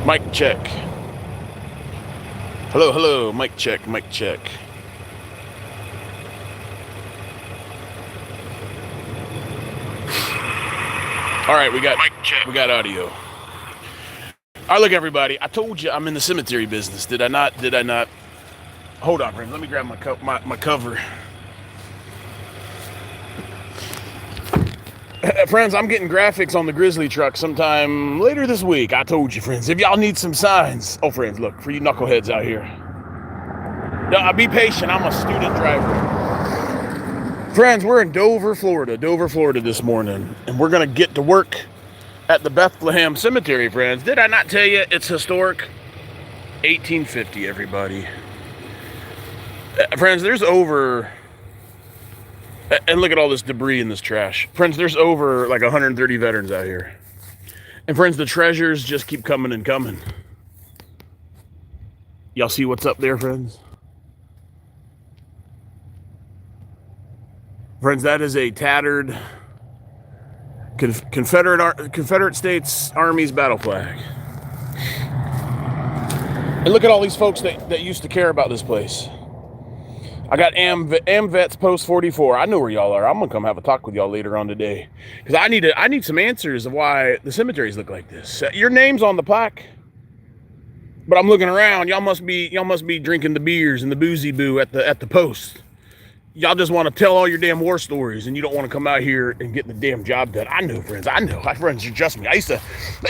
Mic check. Hello, hello. Mic check, mic check. All right, we got audio. All right, look, everybody. I told you I'm in the cemetery business. Did I not? Did I not? Hold on, friends. Let me grab my cover. Friends, I'm getting graphics on the Grizzly truck sometime later this week. I told you, friends. If y'all need some signs. Oh, friends, look, for you knuckleheads out here. No, be patient. I'm a student driver. Friends, we're in Dover, Florida this morning. And we're going to get to work at the Bethlehem Cemetery, friends. Did I not tell you it's historic? 1850, everybody. Friends, there's over... And look at all this debris in this trash. Friends, there's over like 130 veterans out here. And friends, the treasures just keep coming and coming. Y'all see what's up there, friends? Friends, that is a tattered Confederate States Army's battle flag. And look at all these folks that used to care about this place. I got AmVets Post 44. I know where y'all are. I'm gonna come have a talk with y'all later on today, because I need some answers of why the cemeteries look like this. Your name's on the plaque, but I'm looking around. Y'all must be drinking the beers and the boozy boo at the post. Y'all just want to tell all your damn war stories, and you don't want to come out here and get the damn job done. I know, friends. I know. My friends, you trust me. That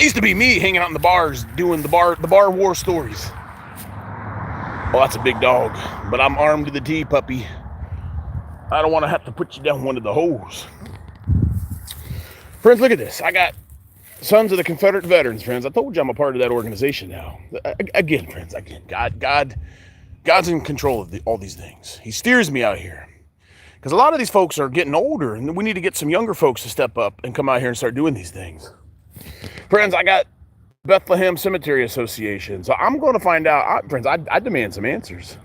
used to be me hanging out in the bars doing the bar war stories. Oh, that's a big dog, but I'm armed to the teeth, puppy. I don't want to have to put you down one of the holes. Friends, look at this. I got Sons of the Confederate Veterans, friends. I told you I'm a part of that organization now. Again, friends, again, God's in control of all these things. He steers me out here. Because a lot of these folks are getting older, and we need to get some younger folks to step up and come out here and start doing these things. Friends, I got Bethlehem Cemetery Association. So I'm going to find out, friends, I demand some answers.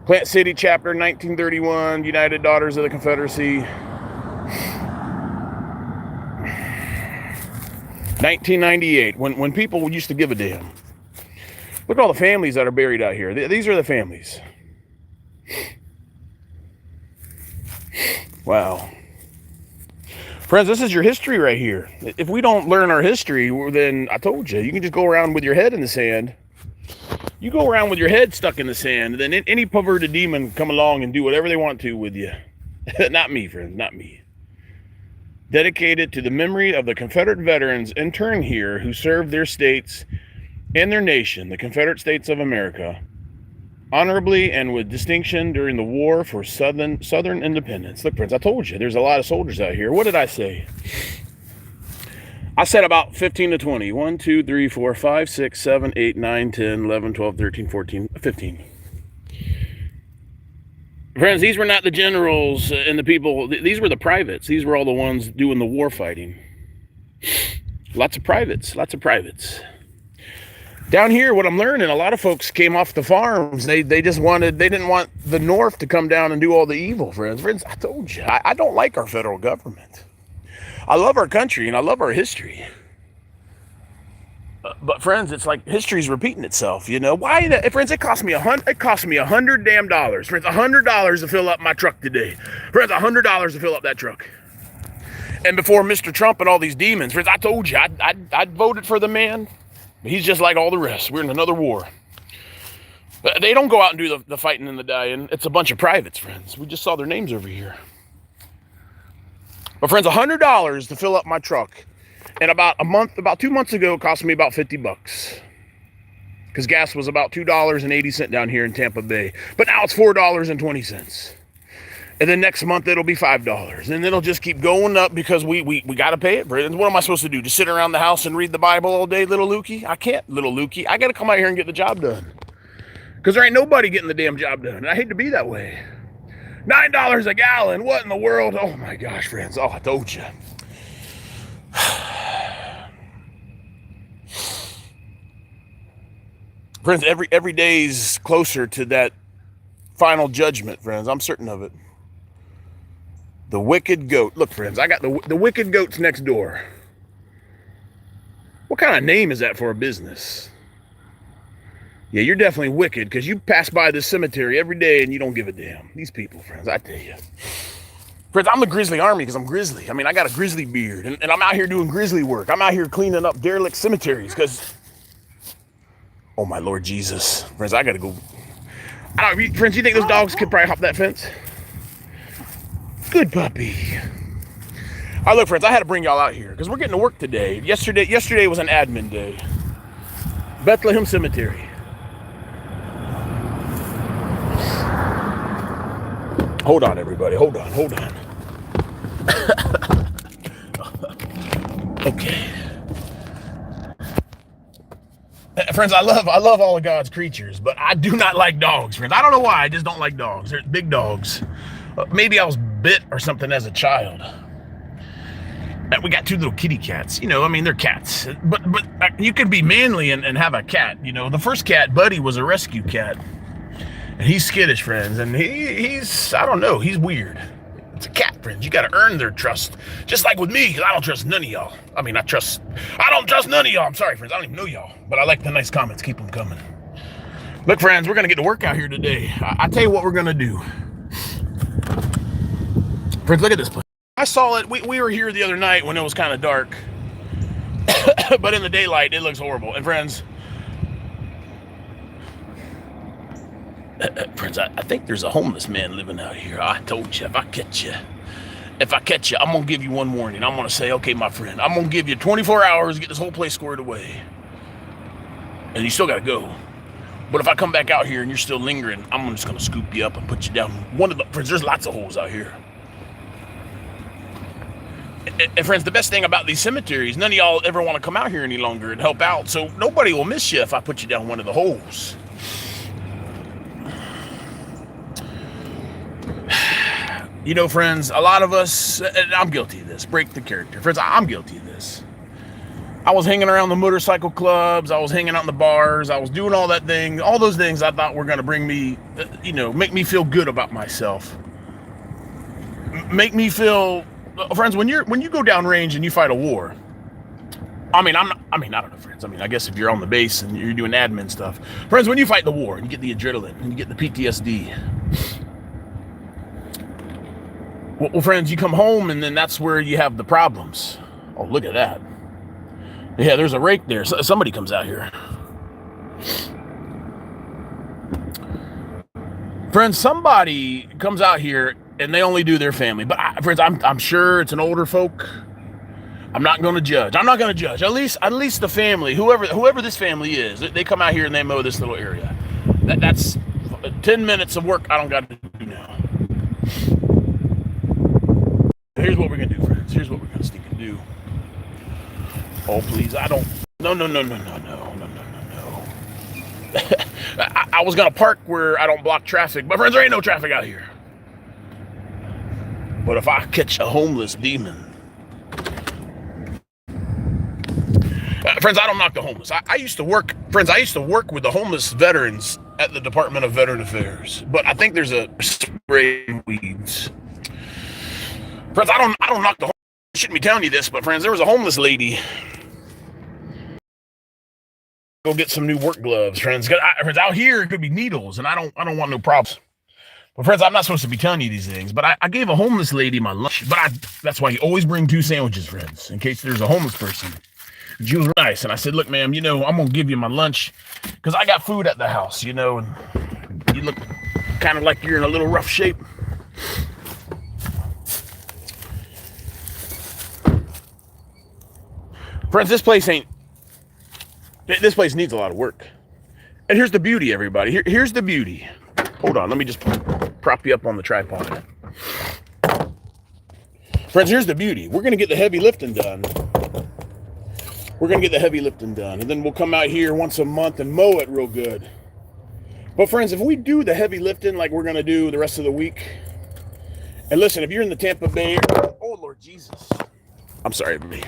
Plant City Chapter 1931, United Daughters of the Confederacy. 1998, when people used to give a damn. Look at all the families that are buried out here. These are the families. Wow. Friends, this is your history right here. If we don't learn our history, then I told you can just go around with your head in the sand. You go around with your head stuck in the sand, then any perverted demon come along and do whatever they want to with you. Not me, friends, not me. Dedicated to the memory of the Confederate veterans interned here who served their states and their nation, the Confederate States of America, honorably and with distinction during the war for Southern independence. Look, friends, I told you, there's a lot of soldiers out here. What did I say? I said about 15 to 20. 1, 2, 3, 4, 5, 6, 7, 8, 9, 10, 11, 12, 13, 14, 15. Friends, these were not the generals and the people. These were the privates. These were all the ones doing the war fighting. Lots of privates. Down here, what I'm learning, a lot of folks came off the farms. They didn't want the North to come down and do all the evil, friends. Friends, I told you, I don't like our federal government. I love our country and I love our history. But friends, it's like history's repeating itself, you know. Why? Friends, it cost me $100 damn dollars. Friends, $100 to fill up my truck today. Friends, $100 to fill up that truck. And before Mr. Trump and all these demons, friends, I told you, I voted for the man. He's just like all the rest. We're in another war. They don't go out and do the fighting and the dying. It's a bunch of privates, friends. We just saw their names over here. But friends, $100 to fill up my truck. And about 2 months ago, it cost me about $50. Because gas was about $2.80 down here in Tampa Bay. But now it's $4.20. And then next month, it'll be $5. And it'll just keep going up because we got to pay it. What am I supposed to do? Just sit around the house and read the Bible all day, little Lukey? I can't, little Lukey. I got to come out here and get the job done. Because there ain't nobody getting the damn job done. And I hate to be that way. $9 a gallon. What in the world? Oh, my gosh, friends. Oh, I told you. Friends, every day's closer to that final judgment, friends. I'm certain of it. The wicked goat. Look, friends, I got the wicked goats next door. What kind of name is that for a business? Yeah, you're definitely wicked because you pass by this cemetery every day and you don't give a damn. These people, friends, I tell you. Friends, I'm the Grizzly Army because I'm grizzly. I mean, I got a grizzly beard and I'm out here doing grizzly work. I'm out here cleaning up derelict cemeteries because, oh my Lord Jesus. Friends, I got to go. Friends, you think those dogs could probably hop that fence? Good puppy. All right, look, friends, I had to bring y'all out here because we're getting to work today. Yesterday was an admin day. Bethlehem Cemetery. Hold on, everybody. Hold on. Okay. Friends, I love all of God's creatures, but I do not like dogs, friends. I don't know why. I just don't like dogs. They're big dogs. Maybe I was bit or something as a child. We got 2 little kitty cats. You know, I mean, they're cats. But you can be manly and have a cat. You know, the first cat, Buddy, was a rescue cat. And he's skittish, friends. And he's, I don't know, he's weird. It's a cat, friends. You got to earn their trust. Just like with me, because I don't trust none of y'all. I don't trust none of y'all. I'm sorry, friends. I don't even know y'all. But I like the nice comments. Keep them coming. Look, friends, we're going to get to work out here today. I tell you what we're going to do. Friends, look at this place. I saw it. We were here the other night when it was kind of dark. But in the daylight, it looks horrible. And friends, I think there's a homeless man living out here. I told you, if I catch you, I'm going to give you one warning. I'm going to say, okay, my friend, I'm going to give you 24 hours to get this whole place squared away. And you still got to go. But if I come back out here and you're still lingering, I'm just going to scoop you up and put you down. Friends, there's lots of holes out here. And friends, the best thing about these cemeteries, none of y'all ever want to come out here any longer and help out. So nobody will miss you if I put you down one of the holes. You know, friends, a lot of us, and I'm guilty of this, break the character. Friends, I'm guilty of this. I was hanging around the motorcycle clubs. I was hanging out in the bars. I was doing all that thing, all those things I thought were going to bring me, make me feel good about myself. Make me feel, friends, when you go downrange and you fight a war, I don't know, friends. I guess if you're on the base and you're doing admin stuff. Friends, when you fight the war and you get the adrenaline and you get the PTSD, well, friends, you come home and then that's where you have the problems. Oh, look at that. Yeah, there's a rake there. Somebody comes out here. Friends, somebody comes out here and they only do their family. But friends, I'm sure it's an older folk. I'm not going to judge. At least the family, whoever this family is, they come out here and they mow this little area. That's 10 minutes of work I don't got to do now. Here's what we're going to do, friends. Here's what we're going to sneak and do. Oh, please, I don't. No. I was going to park where I don't block traffic. But, friends, there ain't no traffic out here. But if I catch a homeless demon. Friends, I don't knock the homeless. I used to work with the homeless veterans at the Department of Veteran Affairs. But I think there's a spray of weeds. Friends, I don't knock the homeless. I shouldn't be telling you this, but friends, there was a homeless lady. Go get some new work gloves, friends. Friends, out here it could be needles, and I don't want no problems. But friends, I'm not supposed to be telling you these things, but I gave a homeless lady my lunch. But that's why you always bring 2 sandwiches, friends, in case there's a homeless person. She was nice, and I said, look, ma'am, I'm gonna give you my lunch because I got food at the house, and you look kind of like you're in a little rough shape. Friends, this place needs a lot of work. And here's the beauty, everybody. Here's the beauty. Hold on, let me just prop you up on the tripod. Friends, here's the beauty. We're going to get the heavy lifting done. And then we'll come out here once a month and mow it real good. But friends, if we do the heavy lifting like we're going to do the rest of the week, and listen, if you're in the Tampa Bay, oh, Lord Jesus. I'm sorry, everybody.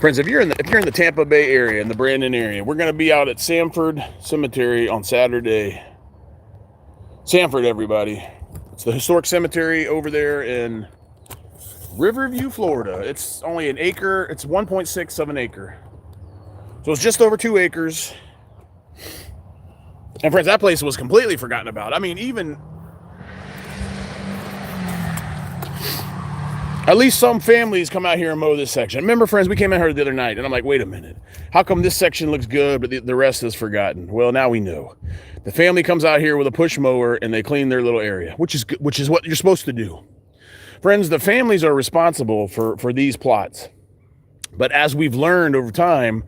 Friends, if you're in the Tampa Bay area, in the Brandon area, we're going to be out at Sanford Cemetery on Saturday. Sanford, everybody. It's the historic cemetery over there in Riverview, Florida. It's only an acre. It's 1.6 of an acre. So it's just over 2 acres. And friends, that place was completely forgotten about. I mean, even at least some families come out here and mow this section. Remember, friends, we came out here the other night, and I'm like, wait a minute. How come this section looks good, but the rest is forgotten? Well, now we know. The family comes out here with a push mower, and they clean their little area, which is what you're supposed to do. Friends, the families are responsible for these plots. But as we've learned over time,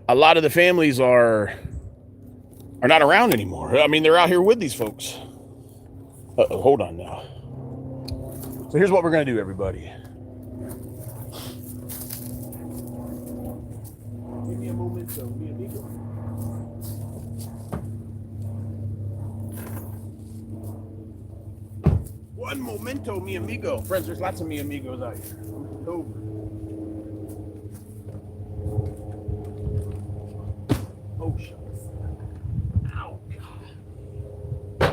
a lot of the families are not around anymore. I mean, they're out here with these folks. Uh-oh, hold on now. So here's what we're going to do, everybody. Give me a momento, mi amigo. One momento, mi amigo. Friends, there's lots of mi amigos out here. Over. Oh, shit. Ow, God.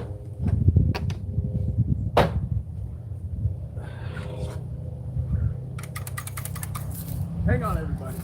Hang on, everybody.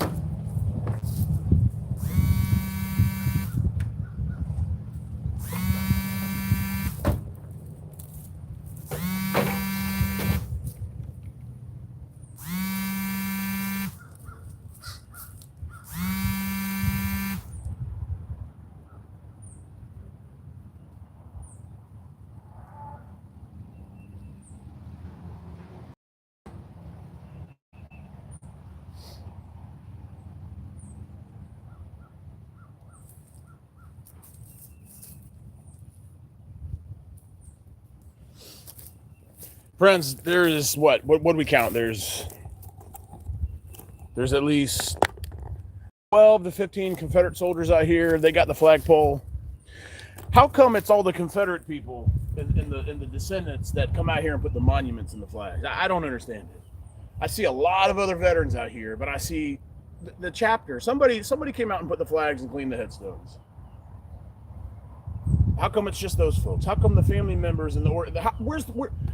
Friends, there is what do we count? There's at least 12 to 15 Confederate soldiers out here. They got the flagpole. How come it's all the Confederate people and the descendants that come out here and put the monuments in the flags? I don't understand it. I see a lot of other veterans out here, but I see the chapter. Somebody came out and put the flags and cleaned the headstones. How come it's just those folks? How come the family members and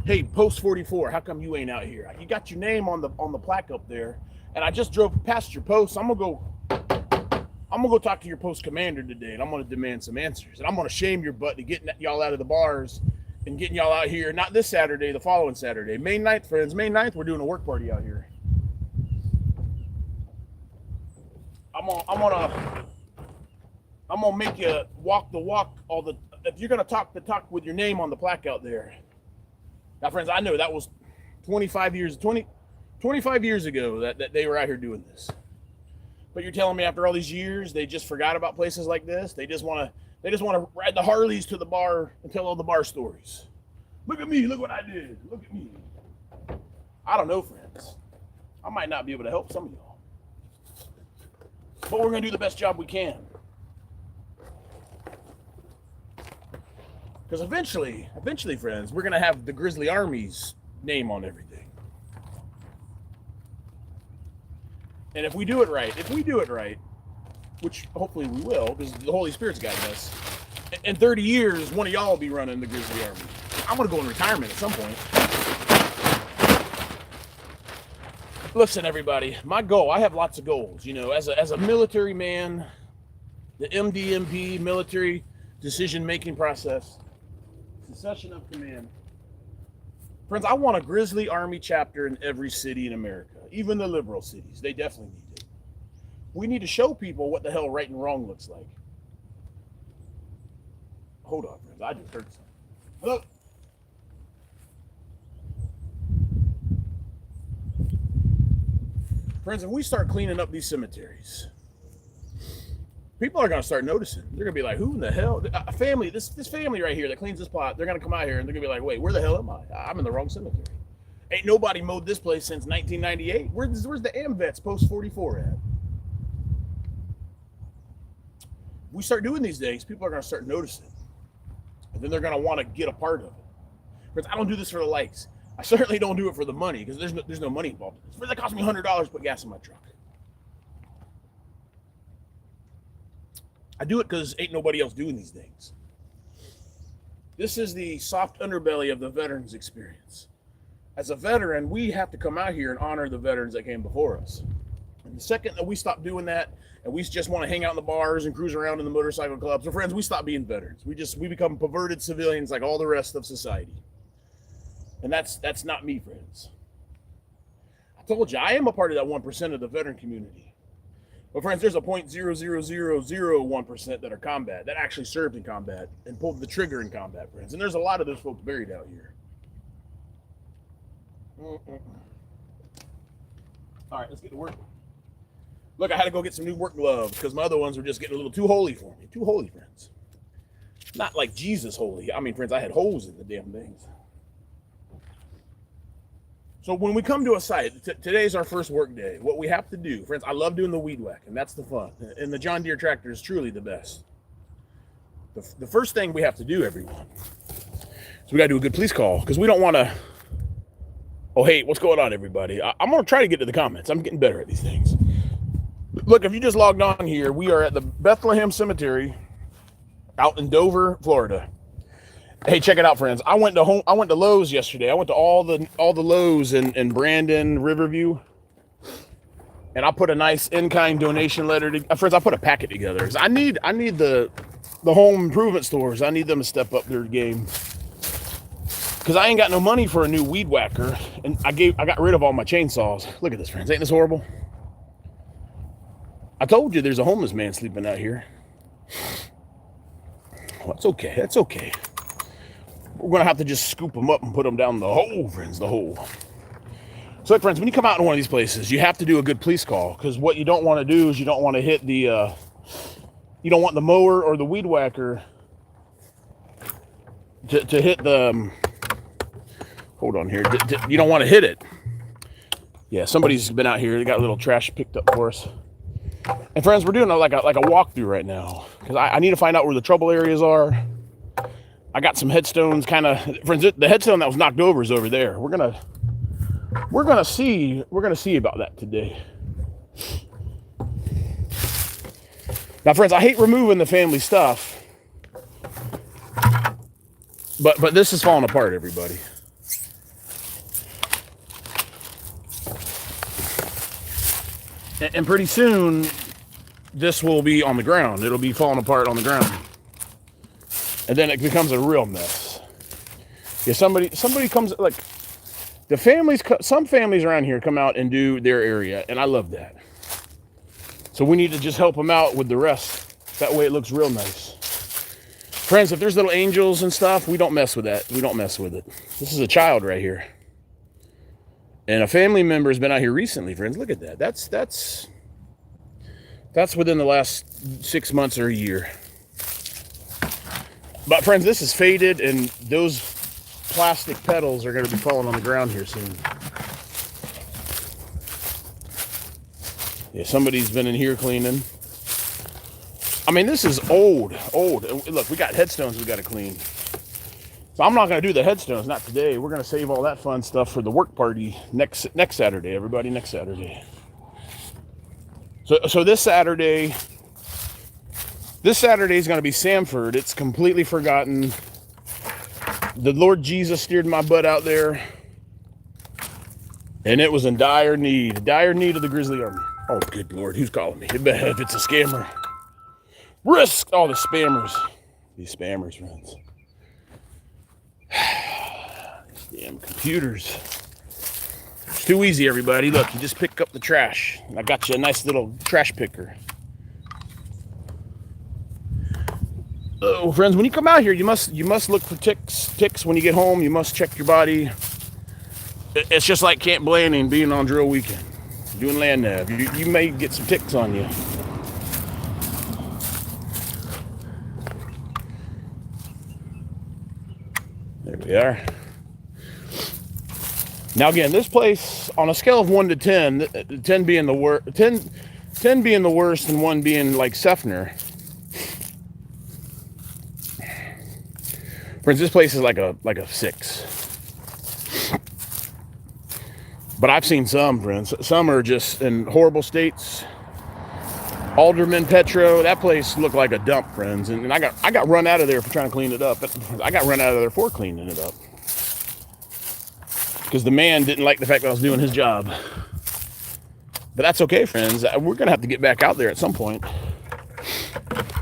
hey, Post 44, how come you ain't out here? You got your name on the plaque up there, and I just drove past your post. I'm gonna go talk to your post commander today, and I'm gonna demand some answers, and I'm gonna shame your butt to getting y'all out of the bars and getting y'all out here. Not this Saturday, the following Saturday, May 9th, friends. May 9th, we're doing a work party out here. I'm gonna make you walk the walk if you're gonna talk the talk with your name on the plaque out there. Now, friends, I know that was 25 years ago that they were out here doing this. But you're telling me after all these years, they just forgot about places like this? They just want to ride the Harleys to the bar and tell all the bar stories. Look at me, look what I did. Look at me. I don't know, friends. I might not be able to help some of y'all. But we're gonna do the best job we can. Because eventually, friends, we're going to have the Grizzly Army's name on everything. And if we do it right, which hopefully we will, because the Holy Spirit's guiding us, in 30 years, one of y'all will be running the Grizzly Army. I'm going to go in retirement at some point. Listen, everybody, my goal, I have lots of goals. You know, as a military man, the MDMP, military decision-making process, succession of command. Friends, I want a Grizzly Army chapter in every city in America, even the liberal cities. They definitely need it. We need to show people what the hell right and wrong looks like. Hold on, friends. I just heard something. Hello? Friends, if we start cleaning up these cemeteries, people are going to start noticing. They're going to be like, who in the hell? A family, this family right here that cleans this plot, they're going to come out here and they're going to be like, wait, where the hell am I? I'm in the wrong cemetery. Ain't nobody mowed this place since 1998. Where's the AMVETS Post 44 at? We start doing these things, people are going to start noticing. And then they're going to want to get a part of it. Because I don't do this for the likes. I certainly don't do it for the money, because there's no money involved in this. It cost me $100 to put gas in my truck. I do it because ain't nobody else doing these things. This is the soft underbelly of the veterans experience. As a veteran, we have to come out here and honor the veterans that came before us. The second that we stop doing that and we just want to hang out in the bars and cruise around in the motorcycle clubs, so friends, we stop being veterans. We become perverted civilians like all the rest of society. And that's not me, friends. I told you, I am a part of that 1% of the veteran community. But friends, there's a 0.00001% that are combat, that actually served in combat and pulled the trigger in combat, friends. And there's a lot of those folks buried out here. All right, let's get to work. Look, I had to go get some new work gloves because my other ones were just getting a little too holy for me. Too holy, friends. Not like Jesus holy. I mean, friends, I had holes in the damn things. So when we come to a site, today's our first work day. What we have to do, friends, I love doing the weed whack, and that's the fun. And the John Deere tractor is truly the best. The first thing we have to do, everyone, is we got to do a good police call because we don't want to. Oh, hey, what's going on, everybody? I'm going to try to get to the comments. I'm getting better at these things. Look, if you just logged on here, we are at the Bethlehem Cemetery out in Dover, Florida. Hey, check it out, friends. I went to Lowe's yesterday. I went to all the Lowe's in Brandon, Riverview, and I put a nice in-kind donation letter. Friends, I put a packet together. I need the home improvement stores. I need them to step up their game because I ain't got no money for a new weed whacker, and I got rid of all my chainsaws. Look at this, friends. Ain't this horrible? I told you there's a homeless man sleeping out here. Well, that's okay. That's okay. We're going to have to just scoop them up and put them down the hole, friends, the hole. So, friends, when you come out to one of these places, you have to do a good police call because what you don't want to do is you don't want to hit the, you don't want the mower or the weed whacker to hit the, hold on here, you don't want to hit it. Yeah, somebody's been out here. They got a little trash picked up for us. And, friends, we're doing like a walkthrough right now because I need to find out where the trouble areas are. I got some headstones, kind of, friends. The headstone that was knocked over is over there. We're gonna see about that today. Now, friends, I hate removing the family stuff, but this is falling apart, everybody. And pretty soon, this will be on the ground. It'll be falling apart on the ground. And then it becomes a real mess. Yeah, somebody comes, like, some families around here come out and do their area, and I love that. So we need to just help them out with the rest. That way it looks real nice. Friends, if there's little angels and stuff, we don't mess with that. We don't mess with it. This is a child right here. And a family member has been out here recently, friends. Look at that. That's within the last 6 months or a year. But, friends, this is faded, and those plastic petals are going to be falling on the ground here soon. Yeah, somebody's been in here cleaning. I mean, this is old. Look, we got headstones we got to clean. So I'm not going to do the headstones, not today. We're going to save all that fun stuff for the work party next Saturday, everybody, next Saturday. So this Saturday is going to be Samford. It's completely forgotten. The Lord Jesus steered my butt out there, and it was in dire need of the Grizzly Army. Oh, good Lord, who's calling me? If it's a scammer. Risk all the spammers. These spammers, friends. These damn computers. It's too easy, everybody. Look, you just pick up the trash. I got you a nice little trash picker. Oh, friends, when you come out here, you must look for ticks when you get home. You must check your body. It's just like Camp Blanding being on drill weekend, doing land nav. You may get some ticks on you. There we are. Now again, this place on a scale of 1 to 10, 10 being the worst, 10 being the worst, and 1 being like Sefner. Friends, this place is like a 6. But I've seen some, friends. Some are just in horrible states. Alderman, Petro, that place looked like a dump, friends. And I got run out of there for trying to clean it up. I got run out of there for cleaning it up. Because the man didn't like the fact that I was doing his job. But that's okay, friends. We're going to have to get back out there at some point.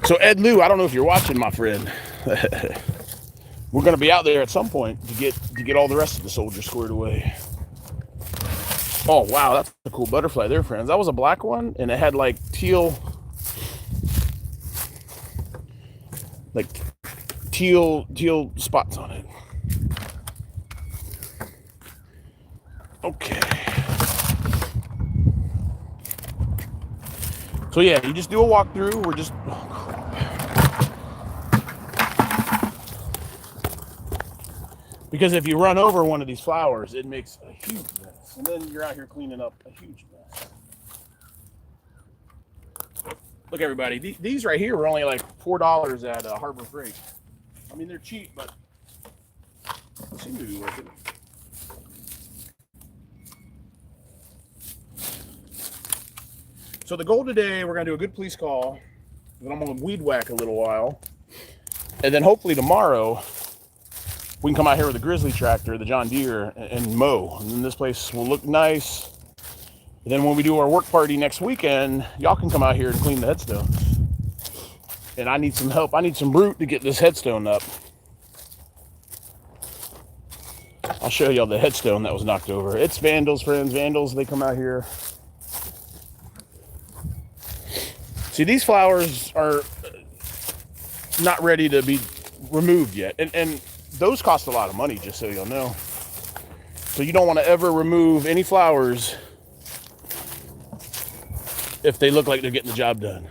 So Ed Lou, I don't know if you're watching, my friend. We're going to be out there at some point to get all the rest of the soldiers squared away. Oh, wow, that's a cool butterfly there, friends. That was a black one, and it had like teal spots on it. Okay. So yeah, you just do a walkthrough. We're just, oh crap. Because if you run over one of these flowers, it makes a huge mess. And then you're out here cleaning up a huge mess. Look, everybody, these right here were only like $4 at Harbor Freight. I mean, they're cheap, but they seem to be worth it. So the goal today, we're going to do a good police call. Then I'm going to weed whack a little while. And then hopefully tomorrow, we can come out here with the Grizzly tractor, the John Deere, and mow. And then this place will look nice. And then when we do our work party next weekend, y'all can come out here and clean the headstones. And I need some help. I need some brute to get this headstone up. I'll show y'all the headstone that was knocked over. It's vandals, friends. Vandals, they come out here. See, these flowers are not ready to be removed yet. And those cost a lot of money, just so you'll know. So you don't want to ever remove any flowers if they look like they're getting the job done.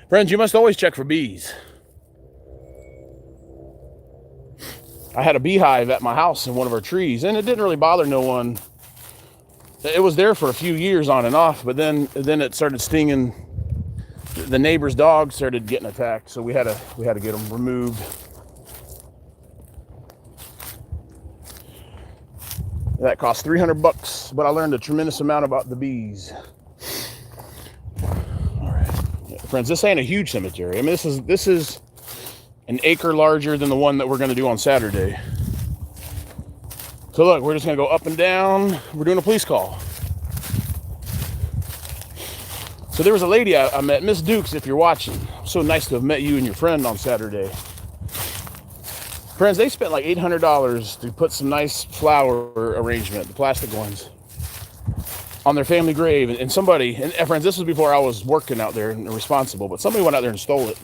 Friends, you must always check for bees. I had a beehive at my house in one of our trees, and it didn't really bother no one. It was there for a few years on and off, but then it started stinging. The neighbor's dog started getting attacked, so we had to get them removed. That cost $300, but I learned a tremendous amount about the bees. All right, friends, this ain't a huge cemetery. I mean, this is an acre larger than the one that we're going to do on Saturday. So look, we're just going to go up and down. We're doing a police call. So there was a lady I met, Miss Dukes, if you're watching. So nice to have met you and your friend on Saturday. Friends, they spent like $800 to put some nice flower arrangement, the plastic ones, on their family grave. And somebody, and friends, this was before I was working out there and responsible, but somebody went out there and stole it.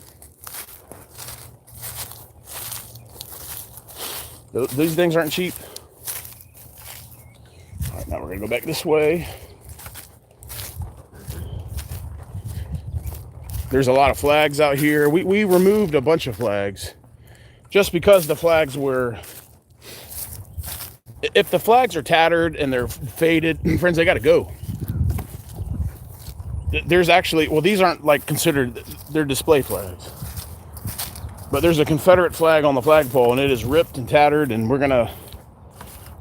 These things aren't cheap. All right, now we're gonna go back this way. There's a lot of flags out here. We removed a bunch of flags just because the flags were, if the flags are tattered and they're faded, friends, they got to go. There's actually, well, these aren't like considered, they're display flags. But there's a Confederate flag on the flagpole and it is ripped and tattered, and we're gonna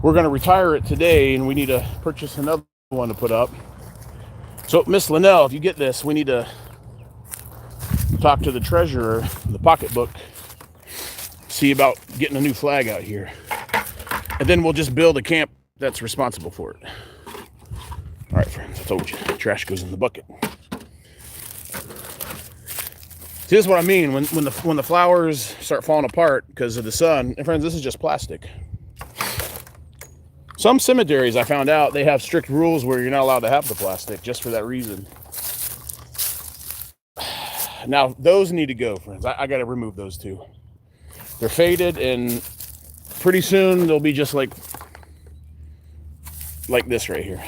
retire it today, and we need to purchase another one to put up. So Miss Linnell, if you get this, we need to talk to the treasurer, the pocketbook, see about getting a new flag out here. And then we'll just build a camp that's responsible for it. All right, friends, I told you, trash goes in the bucket. See, this is what I mean when the flowers start falling apart because of the sun. And friends, this is just plastic. Some cemeteries, I found out, they have strict rules where you're not allowed to have the plastic just for that reason. Now, those need to go, friends. I got to remove those too. They're faded, and pretty soon they'll be just like this right here.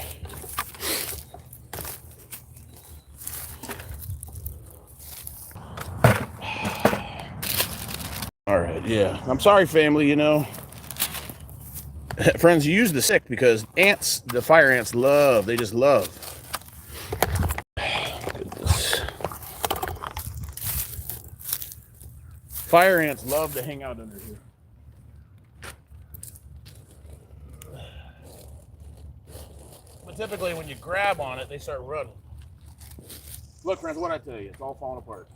All right, yeah. I'm sorry, family, you know. Friends, you use the stick because ants, the fire ants they just love. Goodness. Fire ants love to hang out under here. But typically when you grab on it, they start running. Look, friends, what I tell you, it's all falling apart.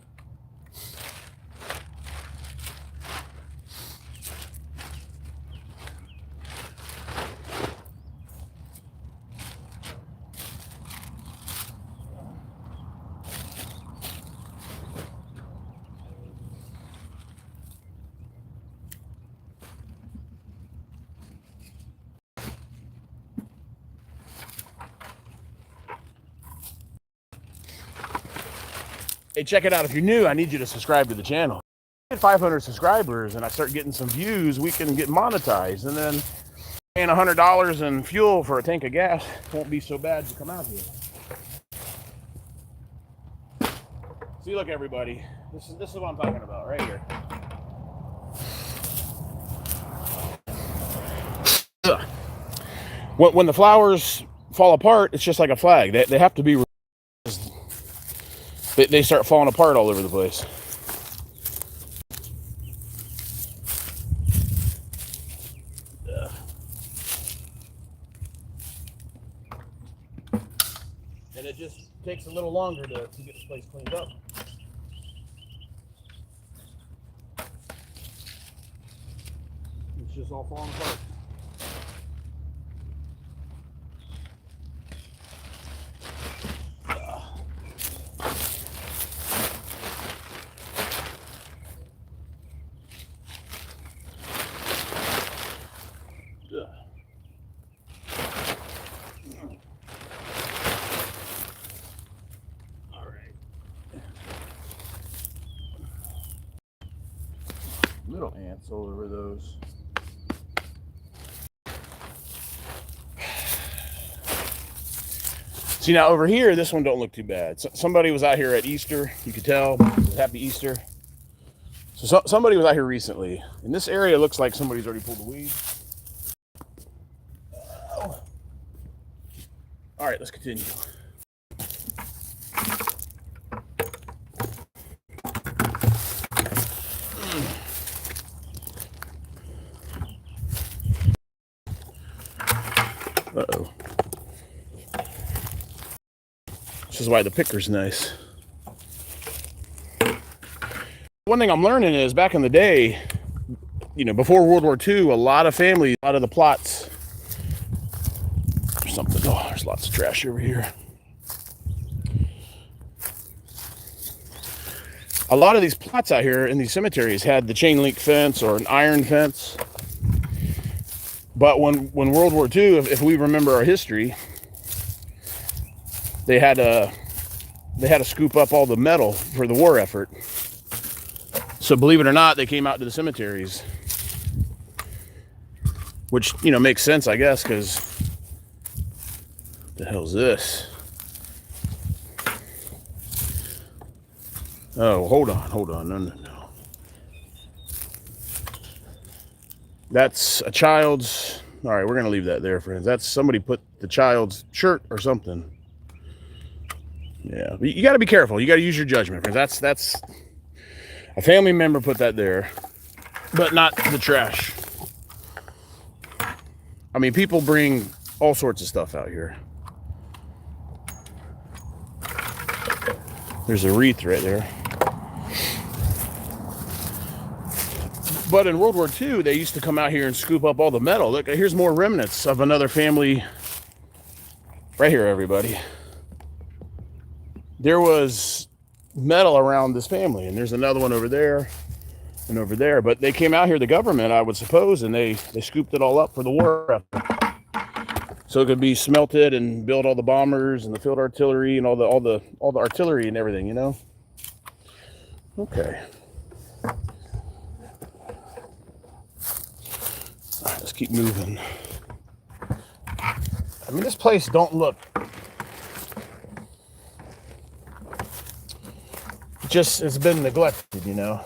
Hey, check it out. If you're new, I need you to subscribe to the channel. Get 500 subscribers and I start getting some views, we can get monetized, and then paying $100 in fuel for a tank of gas won't be so bad to come out here. See, look, everybody, this is what I'm talking about right here. When the flowers fall apart, it's just like a flag. They have to be. They start falling apart all over the place. And it just takes a little longer to get this place cleaned up. It's just all falling apart. Little ants all over those. See, now over here, this one don't look too bad. Somebody was out here at Easter. You could tell. Happy Easter. So somebody was out here recently. And this area looks like somebody's already pulled the weed. All right, let's continue. Uh-oh. This is why the picker's nice. One thing I'm learning is back in the day, you know, before World War II, a lot of families, a lot of the plots, there's something, oh, there's lots of trash over here. A lot of these plots out here in these cemeteries had the chain link fence or an iron fence. But when World War II, if we remember our history, they had to scoop up all the metal for the war effort. So believe it or not, they came out to the cemeteries, which, you know, makes sense, I guess, because what the hell's this? Oh, hold on, no. That's a child's. All right, we're gonna leave that there, friends. That's somebody put the child's shirt or something. Yeah, you got to be careful. You got to use your judgment, friends. That's a family member put that there, but not the trash. I mean, people bring all sorts of stuff out here. There's a wreath right there. But in World War II, they used to come out here and scoop up all the metal. Look, here's more remnants of another family. Right here, everybody. There was metal around this family, and there's another one over there and over there. But they came out here, the government, I would suppose, and they scooped it all up for the war effort. So it could be smelted and build all the bombers and the field artillery and all the artillery and everything, you know? Okay. All right, let's keep moving. I mean, this place don't look. Just, it's been neglected, you know?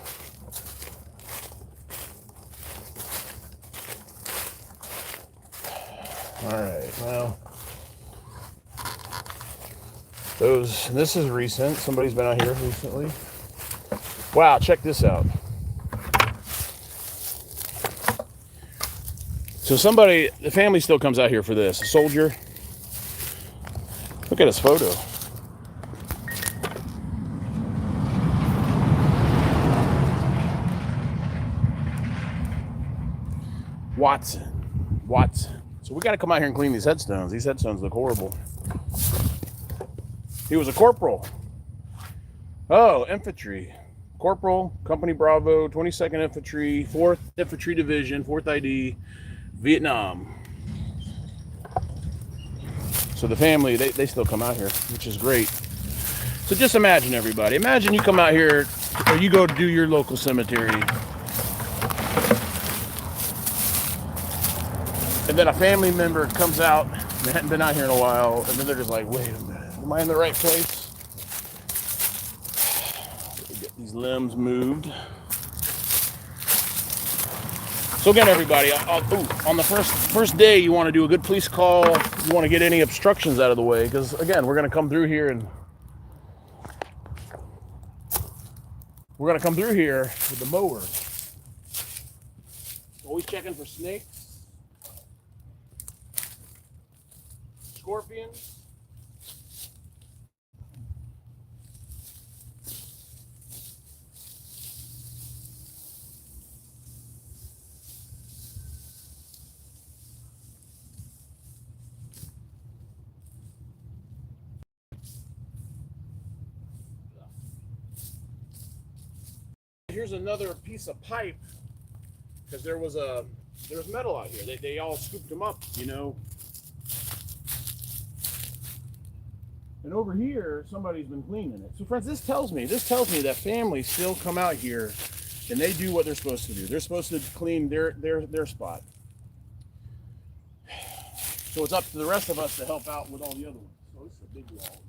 All right, well, this is recent. Somebody's been out here recently. Wow, check this out. So the family still comes out here for this. A soldier. Look at his photo. Watson. So we got to come out here and clean these headstones. These headstones look horrible. He was a corporal. Oh, infantry. Corporal, Company Bravo, 22nd Infantry, 4th Infantry Division, 4th ID, Vietnam. So the family, they still come out here, which is great. So just imagine, everybody. Imagine you come out here, or you go to do your local cemetery, and then a family member comes out, they hadn't been out here in a while, and then they're just like, wait a minute, am I in the right place? Get these limbs moved. So again, everybody, on the first day, you want to do a good police call. You want to get any obstructions out of the way, because again, we're going to come through here with the mower. Always checking for snakes, scorpions. Here's another piece of pipe, because there was metal out here. They all scooped them up, you know. And over here, somebody's been cleaning it. So friends, this tells me that families still come out here and they do what they're supposed to do. They're supposed to clean their spot. So it's up to the rest of us to help out with all the other ones. So this is a big wall.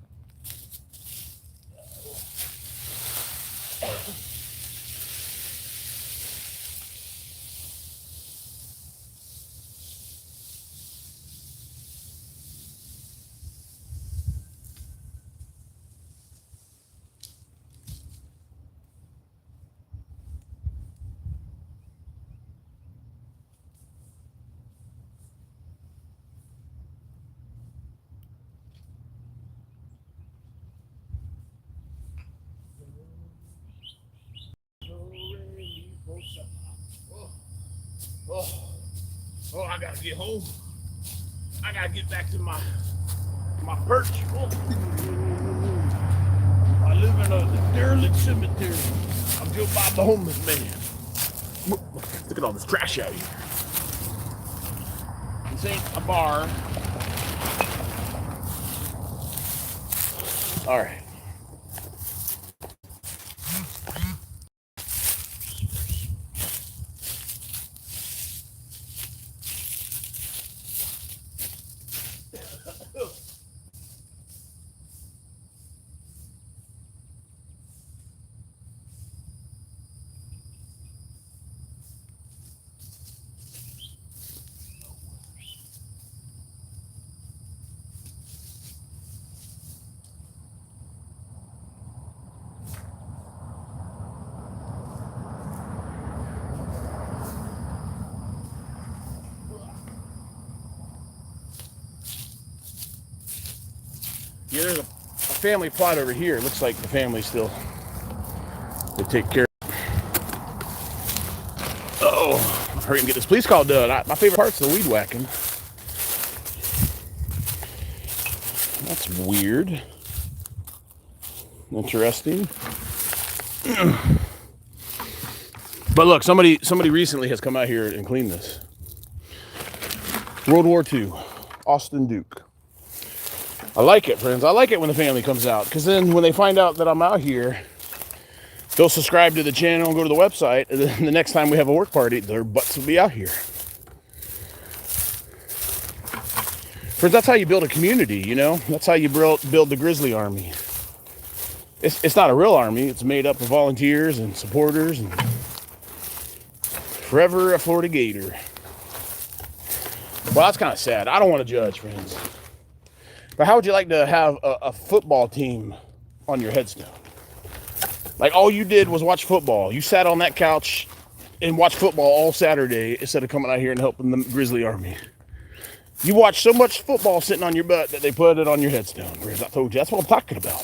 Oh, I gotta get home. I gotta get back to my perch. Oh. I live in a derelict cemetery. I'm Joe Bob the homeless man. Look at all this trash out here. This ain't a bar. All right. Yeah, there's a family plot over here. It looks like the family still, they take care of it. Uh-oh, hurry and get this police call done. My favorite part's the weed whacking. That's weird. Interesting. But look, somebody recently has come out here and cleaned this. World War II, Austin Duke. I like it, friends. I like it when the family comes out, because then when they find out that I'm out here, they'll subscribe to the channel and go to the website, and then the next time we have a work party, their butts will be out here. Friends, that's how you build a community, you know? That's how you build the Grizzly Army. It's not a real army. It's made up of volunteers and supporters and forever a Florida Gator. Well, that's kind of sad. I don't want to judge, friends. But how would you like to have a football team on your headstone? Like all you did was watch football. You sat on that couch and watched football all Saturday instead of coming out here and helping the Grizzly Army. You watched so much football sitting on your butt that they put it on your headstone. Friends, I told you, that's what I'm talking about.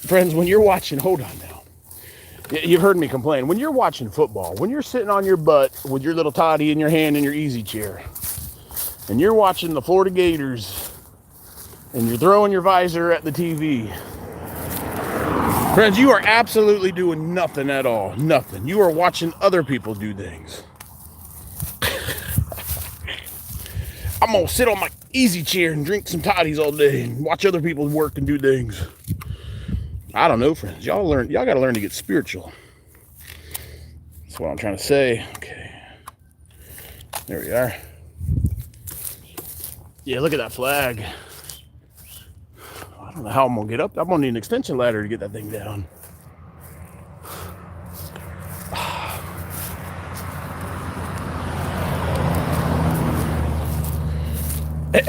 Friends, when you're watching, hold on now. You've heard me complain. When you're watching football, when you're sitting on your butt with your little toddy in your hand in your easy chair, and you're watching the Florida Gators, and you're throwing your visor at the TV, friends, you are absolutely doing nothing at all. Nothing. You are watching other people do things. I'm gonna sit on my easy chair and drink some toddies all day and watch other people work and do things. I don't know, friends. Y'all gotta learn to get spiritual. That's what I'm trying to say. Okay. There we are. Yeah, look at that flag. I don't know how I'm gonna get up. I'm gonna need an extension ladder to get that thing down.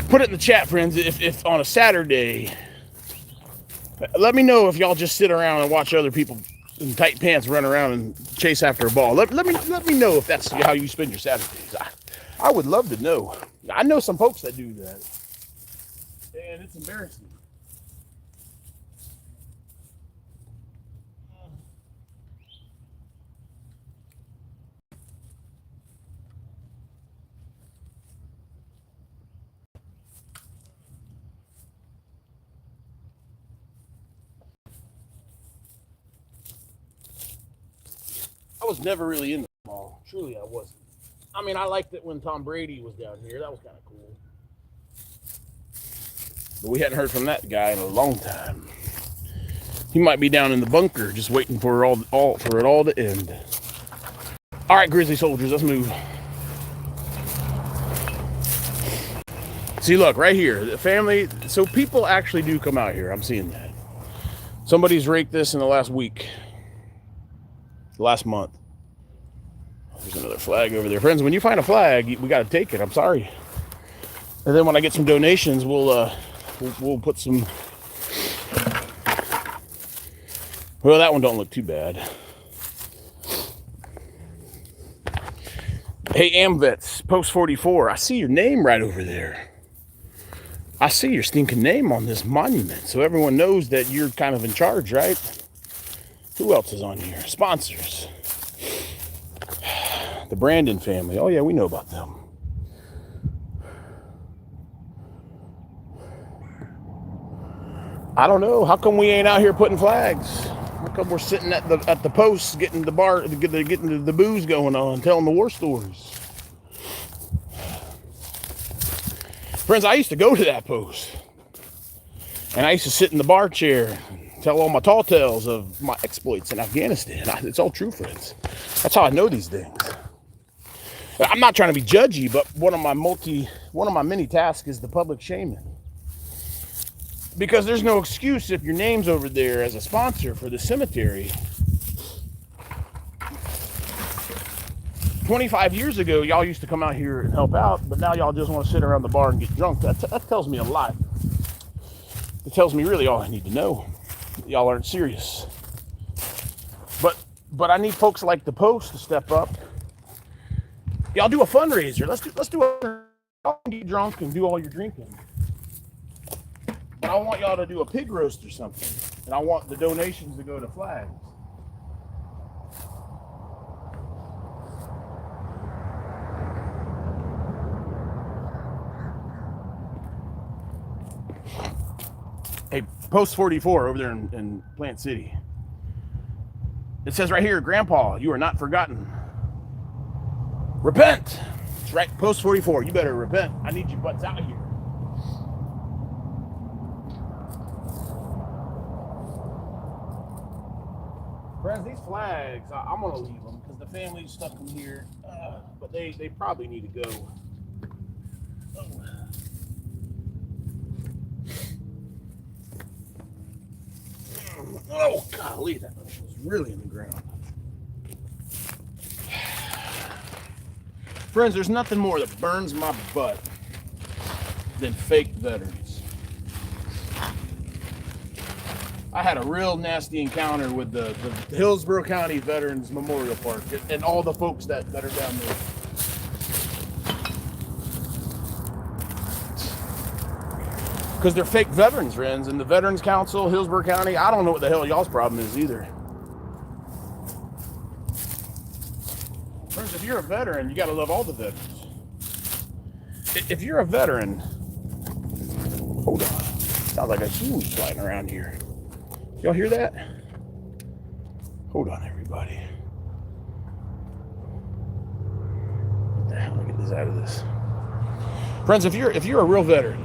Put it in the chat, friends, if on a Saturday, let me know if y'all just sit around and watch other people in tight pants run around and chase after a ball. Let me know if that's how you spend your Saturdays. I would love to know. I know some folks that do that, and it's embarrassing. I was never really into football. Truly, I wasn't. I mean, I liked it when Tom Brady was down here. That was kind of cool. But we hadn't heard from that guy in a long time. He might be down in the bunker just waiting for it all to end. All right, Grizzly soldiers, let's move. See, look, right here, the family. So people actually do come out here. I'm seeing that. Somebody's raked this in the last week. Last month. There's another flag over there. Friends, when you find a flag, we got to take it. I'm sorry. And then when I get some donations, we'll put some. Well, that one don't look too bad. Hey, AmVets, Post 44. I see your name right over there. I see your stinking name on this monument, so everyone knows that you're kind of in charge, right? Who else is on here? Sponsors. The Brandon family. Oh, yeah, we know about them. I don't know. How come we ain't out here putting flags? How come we're sitting at the posts getting getting the booze going on, telling the war stories? Friends, I used to go to that post. And I used to sit in the bar chair and tell all my tall tales of my exploits in Afghanistan. It's all true, friends. That's how I know these things. I'm not trying to be judgy, but one of my many tasks is the public shaming. Because there's no excuse if your name's over there as a sponsor for the cemetery. 25 years ago, y'all used to come out here and help out, but now y'all just want to sit around the bar and get drunk. That tells me a lot. It tells me really all I need to know. Y'all aren't serious. But I need folks like the Post to step up. Y'all do a fundraiser. Let's do a. Y'all can get drunk and do all your drinking. But I want y'all to do a pig roast or something, and I want the donations to go to flags. Hey, Post 44 over there in Plant City. It says right here, Grandpa, you are not forgotten. Repent. That's right, Post 44. You better repent. I need you butts out here. Friends, these flags, I'm going to leave them because the family stuck them here. But they probably need to go. Oh, golly, that was really in the ground. Friends, there's nothing more that burns my butt than fake veterans. I had a real nasty encounter with the Hillsborough County Veterans Memorial Park and all the folks that are down there. Because they're fake veterans, friends, and the Veterans Council, Hillsborough County, I don't know what the hell y'all's problem is either. Friends, if you're a veteran, you got to love all the veterans. If you're a veteran, hold on, sounds like a huge flying around here. Y'all hear that? Hold on, everybody. What the hell? Let me get this out of this. Friends, if you're a real veteran,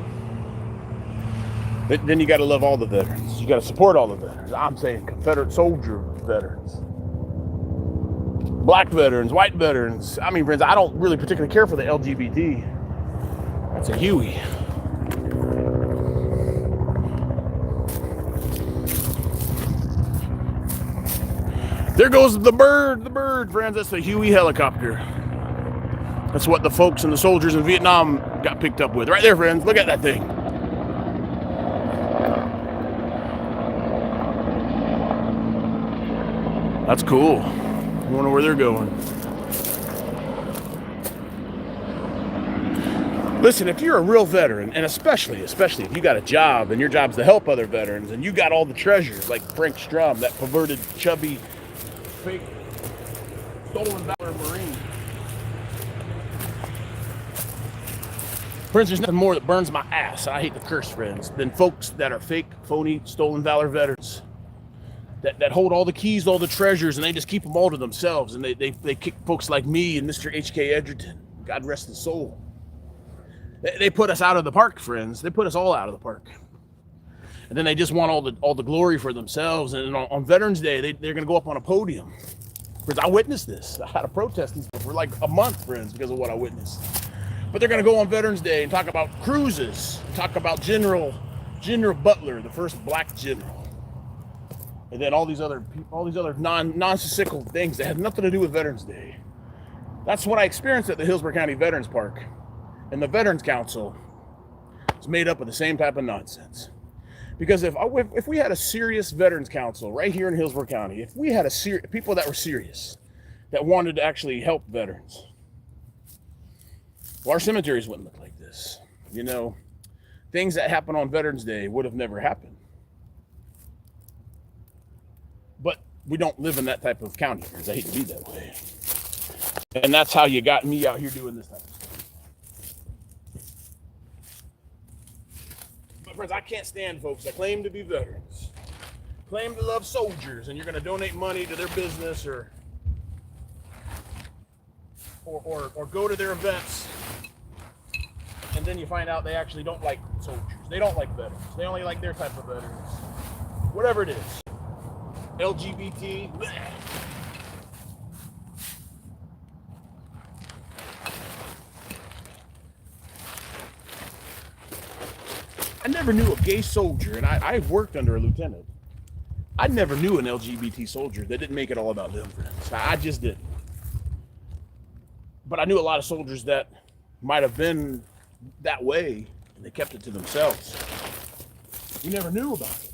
then you got to love all the veterans. You got to support all the veterans. I'm saying Confederate soldier veterans, black veterans, white veterans. I mean, friends, I don't really particularly care for the LGBT. That's a Huey. There goes the bird, friends. That's the Huey helicopter. That's what the folks and the soldiers in Vietnam got picked up with. Right there, friends. Look at that thing. That's cool. I wonder where they're going. Listen, if you're a real veteran, and especially if you got a job and your job's to help other veterans, and you got all the treasures like Frank Strum, that perverted, chubby, fake, stolen valor Marine. Friends, there's nothing more that burns my ass, and I hate to curse, friends, than folks that are fake, phony, stolen valor veterans. That hold all the keys to all the treasures, and they just keep them all to themselves, and they kick folks like me and Mr. H.K. Edgerton, God rest his soul. They put us out of the park, friends. They put us all out of the park. And then they just want all the glory for themselves. And on Veterans Day, they're going to go up on a podium. Friends, I witnessed this. I had a protest for like a month, friends, because of what I witnessed. But they're going to go on Veterans Day and talk about cruises, talk about General Butler, the first black general. And then all these other nonsensical things that had nothing to do with Veterans Day. That's what I experienced at the Hillsborough County Veterans Park. And the Veterans Council is made up of the same type of nonsense. Because if we had a serious Veterans Council right here in Hillsborough County, if we had people that were serious, that wanted to actually help veterans, well, our cemeteries wouldn't look like this. You know, things that happen on Veterans Day would have never happened. But we don't live in that type of county, because I hate to be that way. And that's how you got me out here doing this type of stuff. Friends, I can't stand folks that claim to be veterans, claim to love soldiers, and you're going to donate money to their business or go to their events, and then you find out they actually don't like soldiers. They don't like veterans. They only like their type of veterans. Whatever it is. LGBT. Bleh. I never knew a gay soldier, and I worked under a lieutenant. I never knew an LGBT soldier that didn't make it all about them, friends. I just didn't. But I knew a lot of soldiers that might have been that way, and they kept it to themselves. We never knew about it.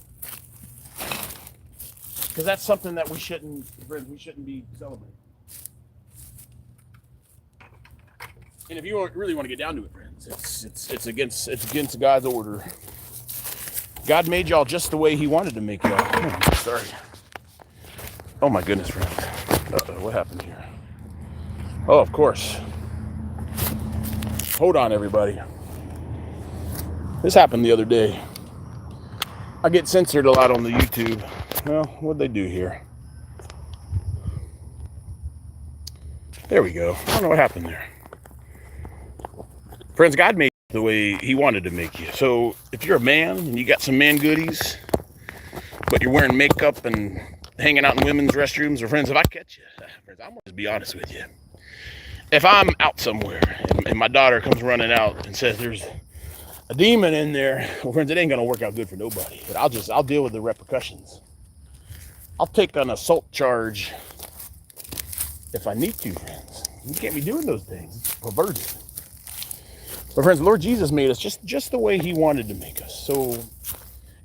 Because that's something that we shouldn't be celebrating. And if you really want to get down to it, friends, it's against God's order. God made y'all just the way He wanted to make y'all. Oh, sorry. Oh my goodness, friends. Uh-oh, what happened here? Oh, of course. Hold on, everybody. This happened the other day. I get censored a lot on the YouTube. Well, what'd they do here? There we go. I don't know what happened there. Friends, God made you the way He wanted to make you. So if you're a man and you got some man goodies, but you're wearing makeup and hanging out in women's restrooms, or friends, if I catch you, friends, I'm gonna just be honest with you. If I'm out somewhere and my daughter comes running out and says there's a demon in there, well, friends, it ain't gonna work out good for nobody. But I'll deal with the repercussions. I'll take an assault charge if I need to, friends. You can't be doing those things. It's perverted. But friends, Lord Jesus made us just the way He wanted to make us. So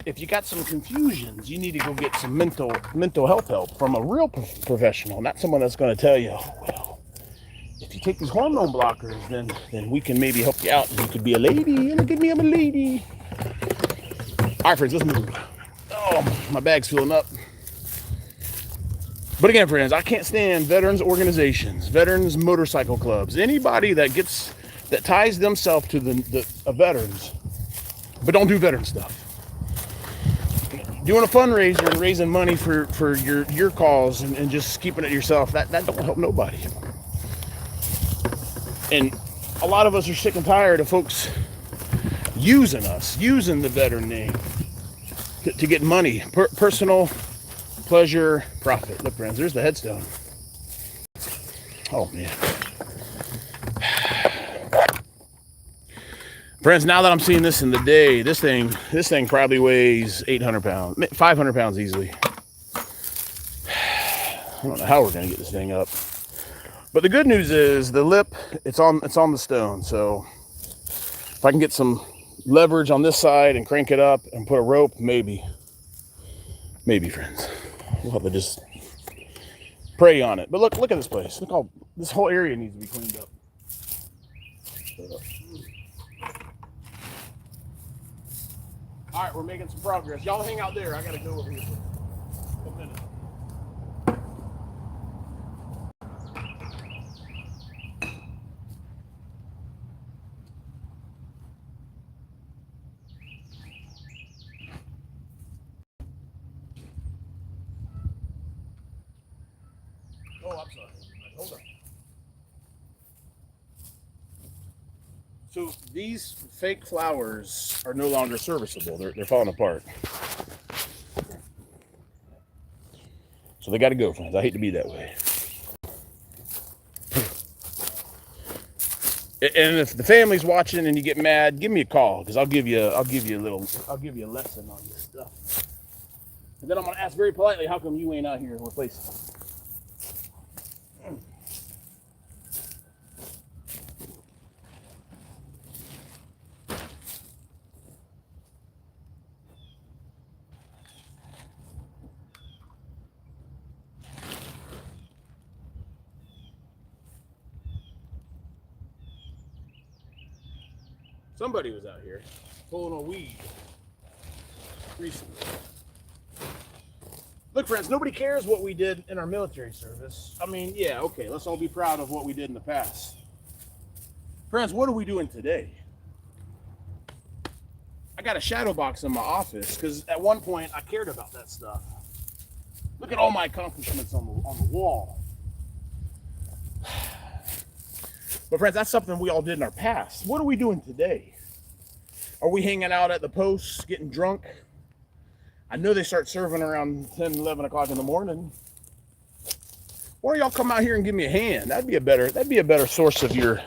if you got some confusions, you need to go get some mental health help from a real professional, not someone that's going to tell you, oh, well, if you take these hormone blockers, then we can maybe help you out, and you could be a lady. Look at me, I'm a lady. All right, friends, let's move. Oh, my bag's filling up. But again, friends, I can't stand veterans organizations, veterans motorcycle clubs, anybody that ties themselves to the veterans, but don't do veteran stuff. Doing a fundraiser and raising money for your cause and just keeping it yourself, that don't help nobody. And a lot of us are sick and tired of folks using us, using the veteran name to get money, personal pleasure, profit. Look, friends, there's the headstone. Oh, man. Friends, now that I'm seeing this in the day, this thing probably weighs 800 pounds, 500 pounds easily. I don't know how we're going to get this thing up. But the good news is the lip, it's on the stone. So if I can get some leverage on this side and crank it up and put a rope, maybe, friends. We'll have to just pray on it. But look at this place. Look how this whole area needs to be cleaned up. All right, we're making some progress. Y'all hang out there. I got to go over here for a minute. Oh, I'm sorry. Hold on. So these fake flowers are no longer serviceable. They're falling apart. So they got to go, friends. I hate to be that way. And if the family's watching and you get mad, give me a call, because I'll give you a lesson on your stuff. And then I'm gonna ask very politely, how come you ain't out here replacing it? Somebody was out here pulling a weed recently. Look, friends, nobody cares what we did in our military service. I mean, yeah, okay, let's all be proud of what we did in the past. Friends, what are we doing today? I got a shadow box in my office because at one point I cared about that stuff. Look at all my accomplishments on the wall. But friends, that's something we all did in our past. What are we doing today? Are we hanging out at the posts, getting drunk? I know they start serving around 10, 11 o'clock in the morning. Why don't y'all come out here and give me a hand? That'd be a better source of your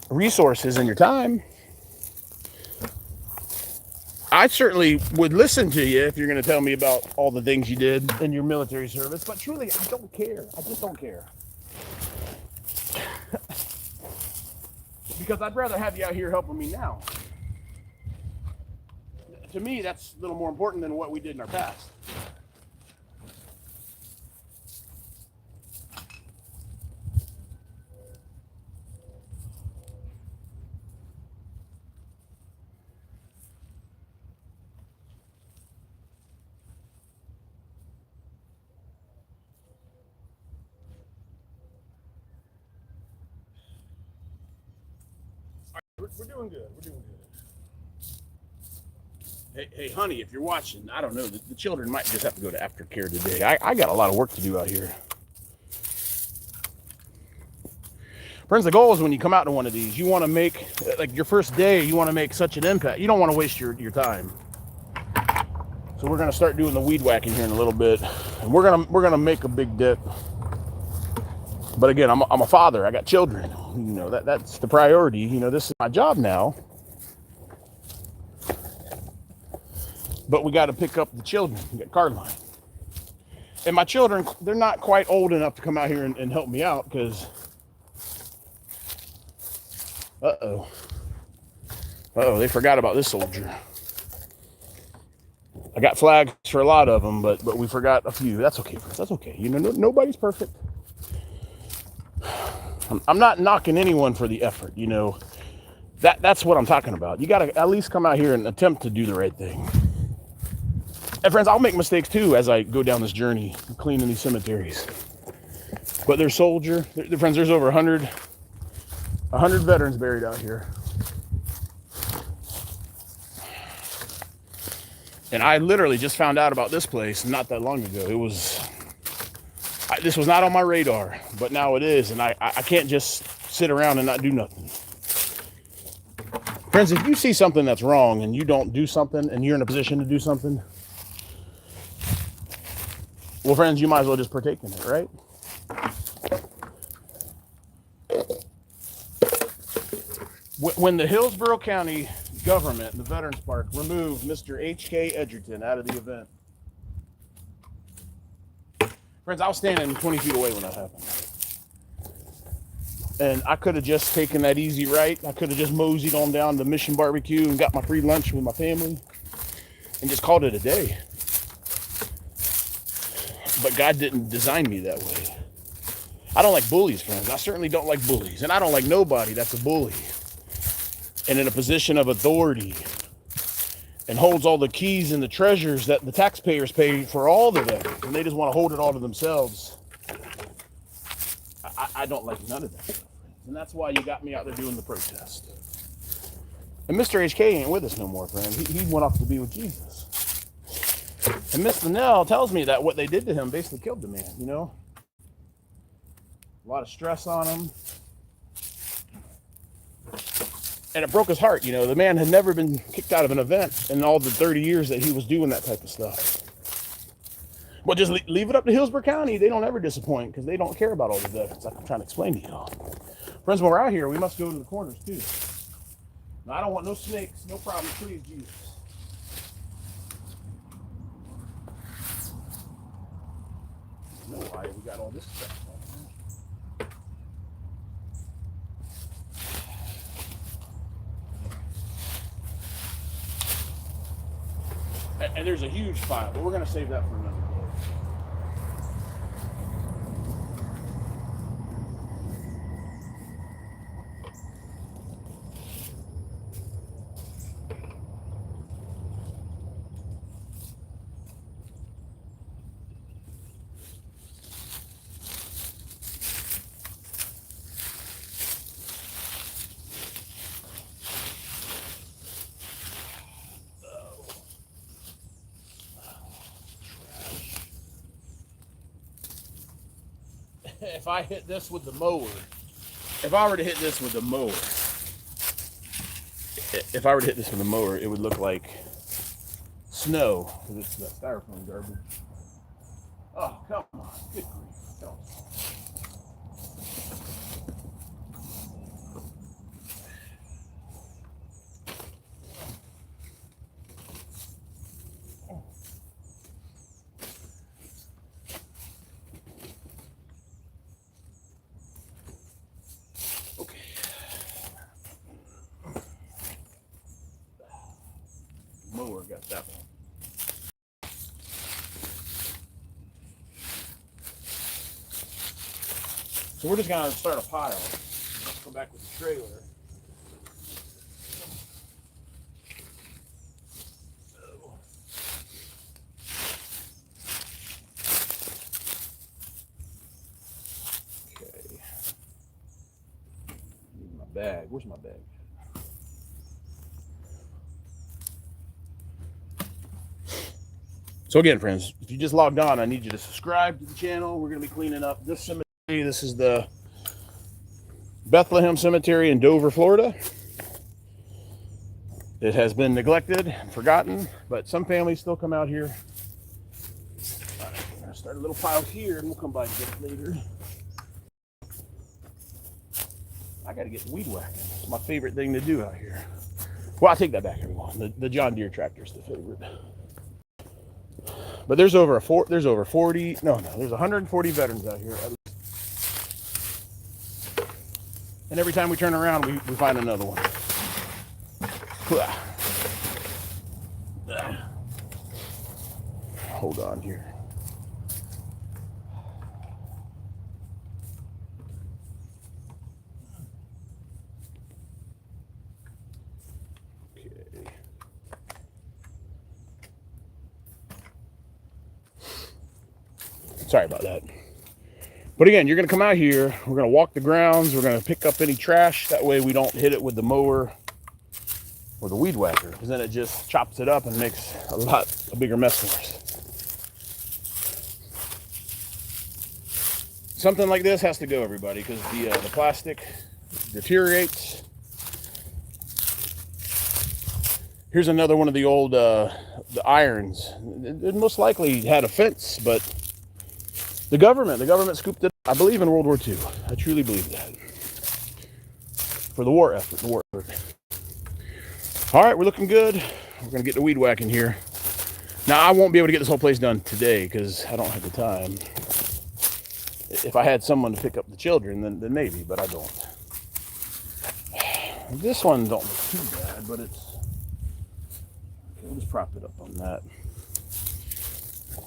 resources and your time. I certainly would listen to you if you're going to tell me about all the things you did in your military service, but truly, I don't care. I just don't care. Because I'd rather have you out here helping me now. To me, that's a little more important than what we did in our past. We're doing good. We're doing good. Hey, honey, if you're watching, I don't know, the children might just have to go to aftercare today. I got a lot of work to do out here. Friends, the goal is when you come out to one of these, you want to make, like your first day, you want to make such an impact. You don't want to waste your time. So we're going to start doing the weed whacking here in a little bit. And we're going to make a big dip. But again, I'm a father. I got children. You know, that's the priority. You know, this is my job now. But we got to pick up the children. We got Caroline. And my children, they're not quite old enough to come out here and help me out because... Uh-oh, they forgot about this soldier. I got flags for a lot of them, but we forgot a few. That's okay, friends. That's okay. You know, nobody's perfect. I'm not knocking anyone for the effort, you know. That's what I'm talking about. You got to at least come out here and attempt to do the right thing. And friends, I'll make mistakes too as I go down this journey cleaning these cemeteries. But there's friends, there's over 100 veterans buried out here. And I literally just found out about this place not that long ago. This was not on my radar, but now it is, and I can't just sit around and not do nothing. Friends, if you see something that's wrong and you don't do something and you're in a position to do something, well, friends, you might as well just partake in it, right? When the Hillsborough County government, the Veterans Park, removed Mr. H.K. Edgerton out of the event, friends, I was standing 20 feet away when that happened. And I could have just taken that easy right. I could have just moseyed on down to Mission Barbecue and got my free lunch with my family and just called it a day. But God didn't design me that way. I don't like bullies, friends. I certainly don't like bullies. And I don't like nobody that's a bully and in a position of authority and holds all the keys and the treasures that the taxpayers pay for all the veterans, and they just want to hold it all to themselves. I don't like none of that stuff. And that's why you got me out there doing the protest. And Mr. HK ain't with us no more, friend. He went off to be with Jesus. And Miss Linnell tells me that what they did to him basically killed the man, you know? A lot of stress on him. And it broke his heart, you know. The man had never been kicked out of an event in all the 30 years that he was doing that type of stuff. Well, just leave it up to Hillsborough County. They don't ever disappoint because they don't care about all the veterans. I'm trying to explain to y'all. Friends, when we're out here, we must go to the corners too. Now, I don't want no snakes, no problem, please, Jesus. No, why we got all this stuff. And there's a huge pile, but we're going to save that for another day. If I hit this with the mower, if I were to hit this with the mower, it would look like snow because it's that styrofoam garbage. Oh, come on. Good grief. Don't. Mower got that one. So we're just gonna start a pile. Go back with the trailer. Okay. Need my bag. Where's my bag? So again, friends, if you just logged on, I need you to subscribe to the channel. We're going to be cleaning up this cemetery. This is the Bethlehem Cemetery in Dover, Florida. It has been neglected and forgotten, but some families still come out here. All right, we're going to start a little pile here, and we'll come by and get it later. I got to get weed whacking. It's my favorite thing to do out here. Well, I take that back, everyone. The John Deere tractor is the favorite. But there's over 140 veterans out here. And every time we turn around, we find another one. Hold on here. Sorry about that. But again, you're going to come out here. We're going to walk the grounds. We're going to pick up any trash. That way we don't hit it with the mower or the weed whacker, because then it just chops it up and makes a bigger mess for us. something like this has to go, everybody, because the plastic deteriorates. Here's another one of the old the irons. It most likely had a fence, but the government scooped it up. I believe in World War II. I truly believe that. For the war effort, All right, we're looking good. We're gonna get the weed whacking here. Now, I won't be able to get this whole place done today because I don't have the time. If I had someone to pick up the children, then maybe, but I don't. This one don't look too bad, but it's... Okay, we'll just prop it up on that.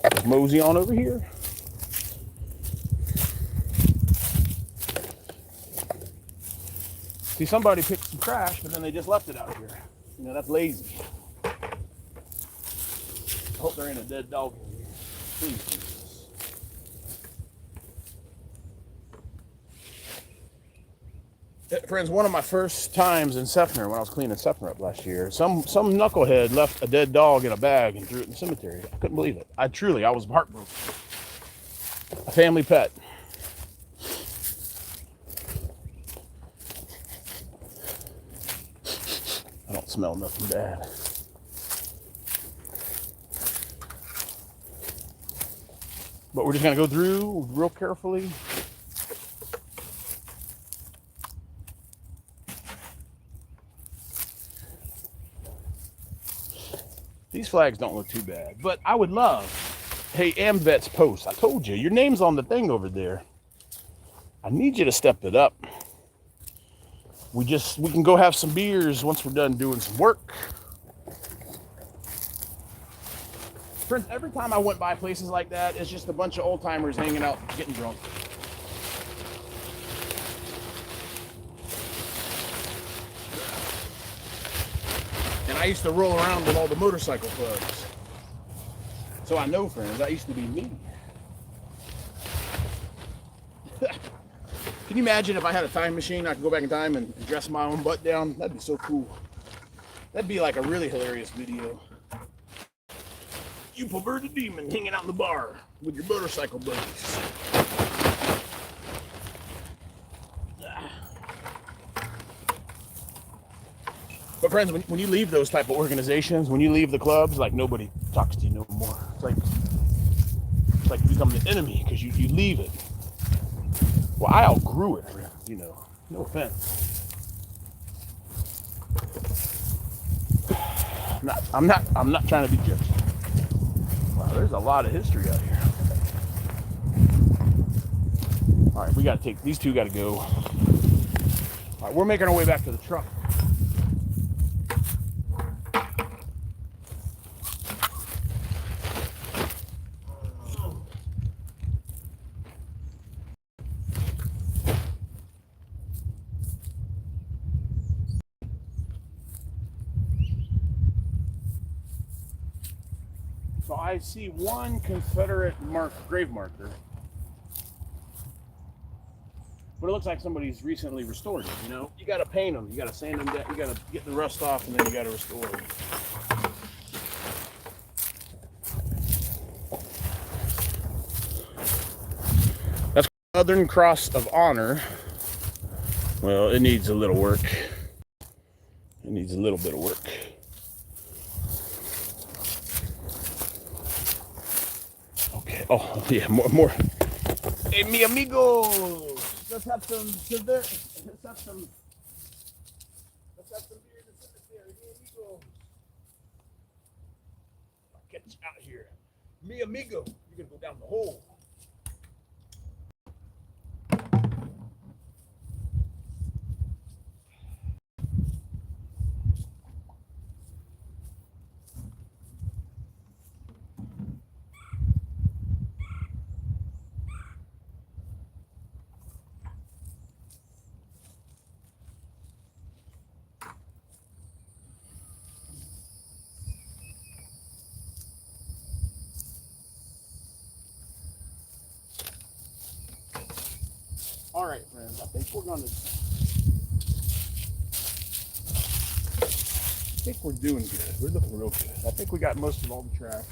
Let's mosey on over here. See, somebody picked some trash, but then they just left it out here. You know, that's lazy. I hope there ain't a dead dog in here. Please, Jesus. Friends, one of my first times in Seffner, when I was cleaning Seffner up last year, some knucklehead left a dead dog in a bag and threw it in the cemetery. I couldn't believe it. I was heartbroken. A family pet. I don't smell nothing bad. But we're just gonna go through real carefully. These flags don't look too bad, but I would love, hey, AmVets Post, I told you, your name's on the thing over there. I need you to step it up. We can go have some beers once we're done doing some work. Friends, every time I went by places like that, it's just a bunch of old timers hanging out, getting drunk. And I used to roll around with all the motorcycle clubs. So I know, friends, that used to be me. Can you imagine if I had a time machine, I could go back in time and dress my own butt down? That'd be so cool. That'd be like a really hilarious video. You perverted demon hanging out in the bar with your motorcycle buddies. But friends, when you leave those type of organizations, when you leave the clubs, like nobody talks to you no more. It's like you become the enemy because you leave it. Well, I outgrew it, you know. No offense. I'm not trying to be judgy. Wow, there's a lot of history out here. All right, we got to take these two. Got to go. All right, we're making our way back to the truck. So I see one Confederate grave marker, but it looks like somebody's recently restored it. You know, you got to paint them, you got to sand them down, you got to get the rust off, and then you got to restore them. That's Southern Cross of Honor. Well, it needs a little work. It needs a little bit of work. Oh, yeah, more. Hey, mi amigos, let's have some beer in the cemetery, mi amigos. Get you out of here. Mi amigo, you're gonna go down the hole. All right, friends, I think we're doing good. We're looking real good. I think we got most of all the trash.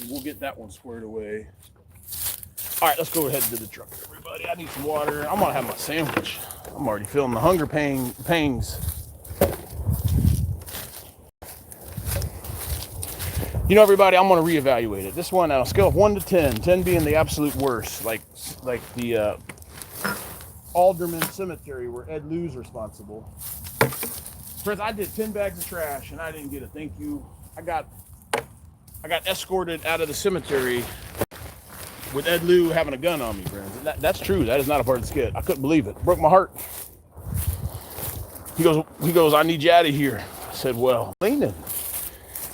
we'll get that one squared away. All right, let's go ahead to the truck, everybody. I need some water. I'm gonna have my sandwich. I'm already feeling the hunger pangs. You know, everybody, I'm gonna reevaluate it. This one on a scale of 1 to 10, 10 being the absolute worst, like the Alderman Cemetery where Ed Lou's responsible. Friends, I did 10 bags of trash and I didn't get a thank you. I got escorted out of the cemetery with Ed Lou having a gun on me, friends. That's true. That is not a part of the skit. I couldn't believe it. Broke my heart. He goes, I need you out of here. I said, well, cleaning.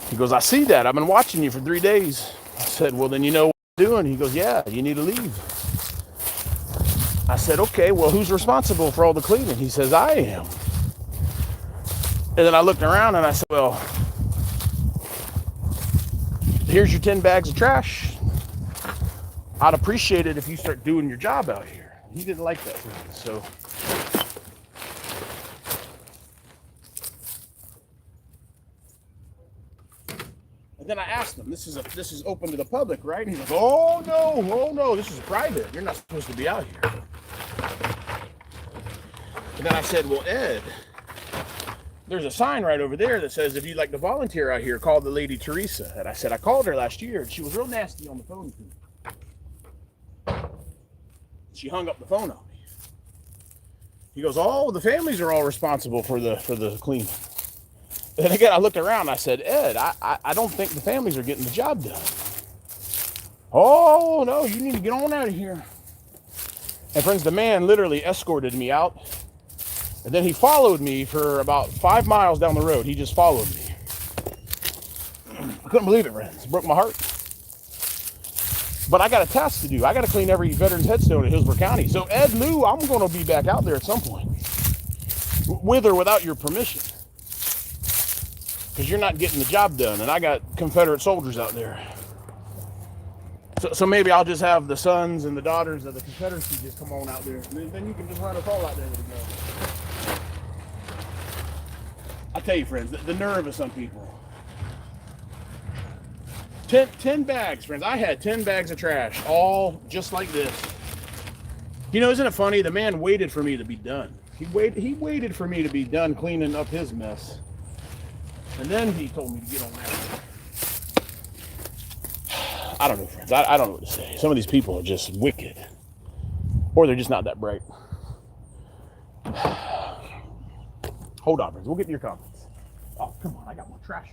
He goes, I see that. I've been watching you for 3 days. I said, well, then you know what I'm doing. He goes, yeah, you need to leave. I said, okay, well, who's responsible for all the cleaning? He says, I am. And then I looked around and I said, well, here's your 10 bags of trash. I'd appreciate it if you start doing your job out here. He didn't like that, so. And then I asked him, this is open to the public, right? And he's like, oh no, this is private. You're not supposed to be out here. And then I said, well, Ed, there's a sign right over there that says, if you'd like to volunteer out here, call the lady Teresa. And I said, I called her last year and she was real nasty on the phone to me. She hung up the phone on me. He goes, oh, the families are all responsible for the cleaning. And again, I looked around and I said, Ed, I don't think the families are getting the job done. Oh, no, you need to get on out of here. And friends, the man literally escorted me out. And then he followed me for about 5 miles down the road. He just followed me. I couldn't believe it, friends. It broke my heart. But I got a task to do. I got to clean every veteran's headstone in Hillsborough County. So Ed Lou, I'm going to be back out there at some point. With or without your permission. Because you're not getting the job done. And I got Confederate soldiers out there. So maybe I'll just have the sons and the daughters of the Confederacy just come on out there. And then you can just run us all out there with a gun. I tell you, friends, the nerve of some people. 10 bags, friends. I had 10 bags of trash, all just like this. You know, isn't it funny? The man waited for me to be done. He waited for me to be done cleaning up his mess. And then he told me to get on that. I don't know, friends. I don't know what to say. Some of these people are just wicked. Or they're just not that bright. Hold on, friends. We'll get to your comments. Oh, come on. I got more trash.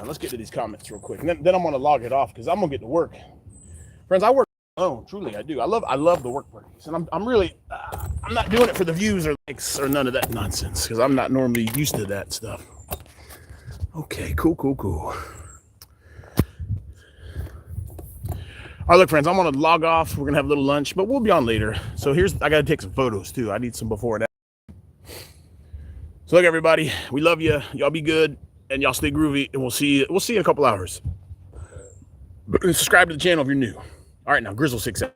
Let's get to these comments real quick, and then I'm going to log it off because I'm going to get to work. Friends, I work alone. Truly, I do. I love the work parties, and I'm really I'm not doing it for the views or likes or none of that nonsense because I'm not normally used to that stuff. Okay, cool. All right, look, friends, I'm going to log off. We're going to have a little lunch, but we'll be on later. So I got to take some photos too. I need some before and after. So look, everybody, we love you. Y'all be good. And y'all stay groovy, and we'll see you in a couple hours. Subscribe to the channel if you're new. All right, now, Grizzle 6 out.